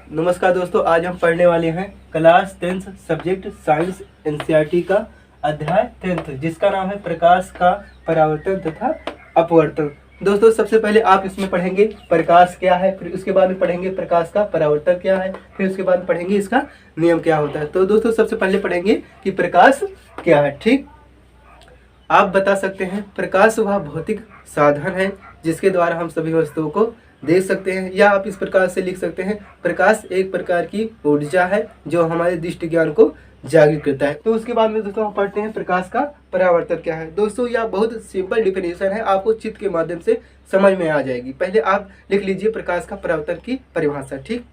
नमस्कार दोस्तों, आज हम पढ़ने वाले हैं class 10th subject science NCERT का अध्याय 10th, जिसका नाम है प्रकाश का परावर्तन तथा अपवर्तन। दोस्तों सबसे पहले आप इसमें पढ़ेंगे प्रकाश क्या है, फिर उसके बाद में पढ़ेंगे प्रकाश का परावर्तन क्या है, फिर उसके बाद पढ़ेंगे इसका नियम क्या होता है। तो दोस्तों सबसे पहले पढ़ेंगे कि प्रकाश क्या है। ठीक, आप बता सकते हैं प्रकाश वह भौतिक साधन है जिसके द्वारा हम सभी वस्तुओं को देख सकते हैं, या आप इस प्रकार से लिख सकते हैं प्रकाश एक प्रकार की ऊर्जा है जो हमारे दृष्टि ज्ञान को जागृत करता है। तो उसके बाद में दोस्तों हम पढ़ते हैं प्रकाश का परावर्तन क्या है। दोस्तों यह बहुत सिंपल डिफिनेशन है, आपको चित्र के माध्यम से समझ में आ जाएगी। पहले आप लिख लीजिए प्रकाश का परावर्तन की परिभाषा। ठीक,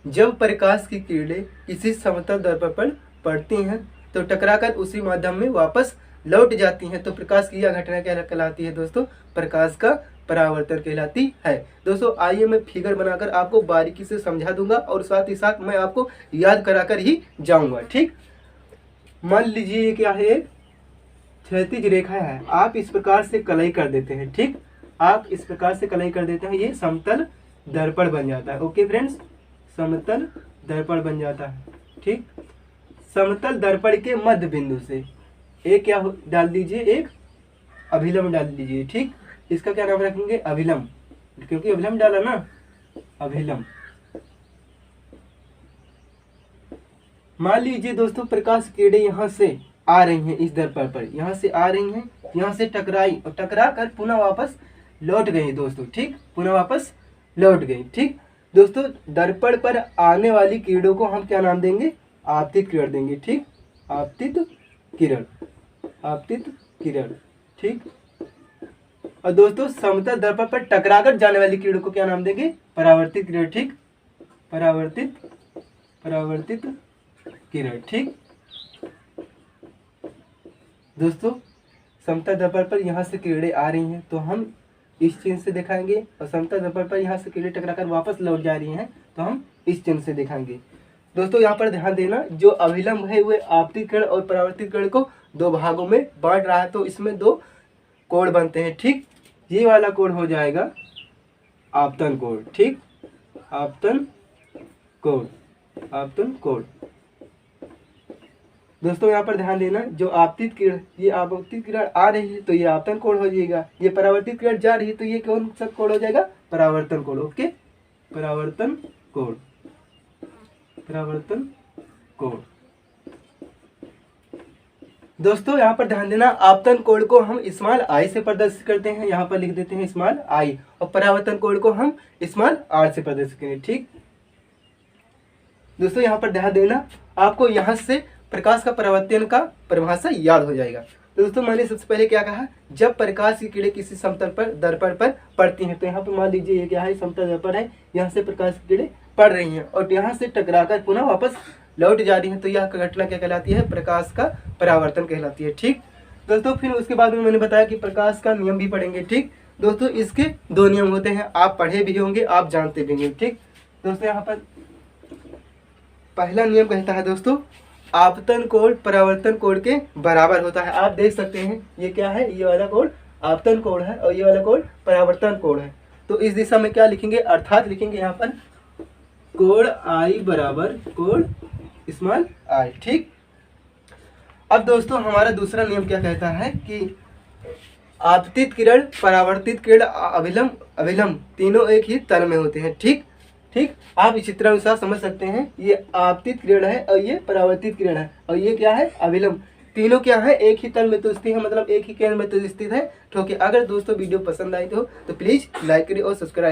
जब प्रकाश की किरणें किसी समतल दर्पण पर पड़ती हैं तो टकराकर उसी माध्यम में वापस लौट जाती हैं, तो प्रकाश की यह घटना क्या कहलाती है दोस्तों? प्रकाश का परावर्तन कहलाती है। दोस्तों आइए मैं फिगर बनाकर आपको बारीकी से समझा दूंगा और साथ ही साथ मैं आपको याद कराकर ही जाऊंगा। ठीक, मान लीजिए ये क्या है, एक क्षैतिज रेखा है, आप इस प्रकार से कलई कर देते हैं। ठीक, आप इस प्रकार से कलई कर देते हैं, ये समतल दर्पण बन जाता है। ओके फ्रेंड्स, समतल दर्पण बन जाता है। ठीक, समतल दर्पण के मध्य बिंदु से एक क्या डाल दीजिए, एक अभिलंब डाल दीजिए। ठीक, इसका क्या नाम रखेंगे? अभिलंब, क्योंकि अभिलंब डाला ना, अभिलंब। मान लीजिए दोस्तों प्रकाश किरणें यहाँ से आ रही हैं, इस दर्पण पर यहाँ से आ रही हैं, यहाँ से टकराई और टकरा कर पुनः वापस लौट गई दोस्तों। ठीक, पुनः वापस लौट गई। ठीक दोस्तों, दर्पण पर आने वाली किरणों को हम क्या नाम देंगे? आपतित किरण देंगे। ठीक, आपतित किरण, आपतित किरण। ठीक, और दोस्तों समतल दर्पण पर टकराकर जाने वाली किरणों को क्या नाम देंगे? परावर्तित किरण। ठीक, परावर्तित किरण। ठीक दोस्तों, समतल दर्पण पर यहाँ से किरणें आ रही हैं तो हम इस चिन्ह से दिखाएंगे, और समतल दर्पण पर यहाँ से किरणें टकराकर वापस लौट जा रही हैं तो हम इस चिन्ह से दिखाएंगे। दोस्तों यहाँ पर ध्यान देना, जो अभिलंब है वह आपतित किरण और परावर्तित किरण को दो भागों में बांट रहा है, तो इसमें दो कोण बनते हैं। ठीक, ये वाला कोण हो जाएगा आपतन कोण। ठीक, आपतन कोण, आपतन कोण। दोस्तों यहाँ पर ध्यान देना, जो आपतित किरण, ये आपतित किरण आ रही है तो ये आपतन कोण हो जाएगा, ये परावर्तित किरण जा रही है तो ये कौन सा कोण हो जाएगा? परावर्तन कोण। ओके, परावर्तन कोण, परावर्तन कोण। दोस्तों यहाँ पर ध्यान देना, आपतन कोण को हम स्मॉल आई से प्रदर्शित करते हैं, यहाँ पर लिख देते हैं स्मॉल आई, और परावर्तन कोण को हम स्मॉल आर से प्रदर्शित करेंगे। ठीक दोस्तों यहाँ पर ध्यान देना, आपको यहाँ से प्रकाश का परावर्तन का परिभाषा याद हो जाएगा। तो दोस्तों मैंने सबसे पहले क्या कहा, जब प्रकाश की किरणें किसी समतल पर दर्पण पर पड़ती हैं, तो यहाँ पर मान लीजिए ये क्या है, समतल दर्पण है, यहाँ से प्रकाश की किरणें पड़ रही हैं और यहाँ से टकराकर पुनः वापस लौट जा रही है, तो यह घटना क्या कहलाती है? प्रकाश का परावर्तन कहलाती है। ठीक दोस्तों, फिर उसके बाद में मैंने बताया कि प्रकाश का नियम भी पढ़ेंगे। ठीक दोस्तों, इसके दो नियम होते हैं, आप पढ़े भी होंगे, आप जानते भी होंगे। ठीक दोस्तों, यहाँ पर पहला नियम कहता है दोस्तों, आपतन कोण परावर्तन कोण के बराबर होता है। आप देख सकते हैं ये क्या है, ये वाला कोण आपतन कोण है और ये वाला कोण परावर्तन कोण है। तो इस दिशा में क्या लिखेंगे? अर्थात लिखेंगे यहाँ पर कोण आई बराबर कोण स्मॉल आई। ठीक, अब दोस्तों हमारा दूसरा नियम क्या कहता है कि आपतित किरण, परावर्तित किरण, अभिलंब तीनों एक ही तल में होते हैं। ठीक, आप इस चित्रानुसार समझ सकते हैं, ये आपतित किरण है और ये परावर्तित किरण है, और ये क्या है? अभिलंब। तीनों क्या है? एक ही तल में तो स्थित है, मतलब एक ही केंद्र में तो स्थित है। ठीक है, अगर दोस्तों वीडियो पसंद आई तो प्लीज लाइक करिए और सब्सक्राइब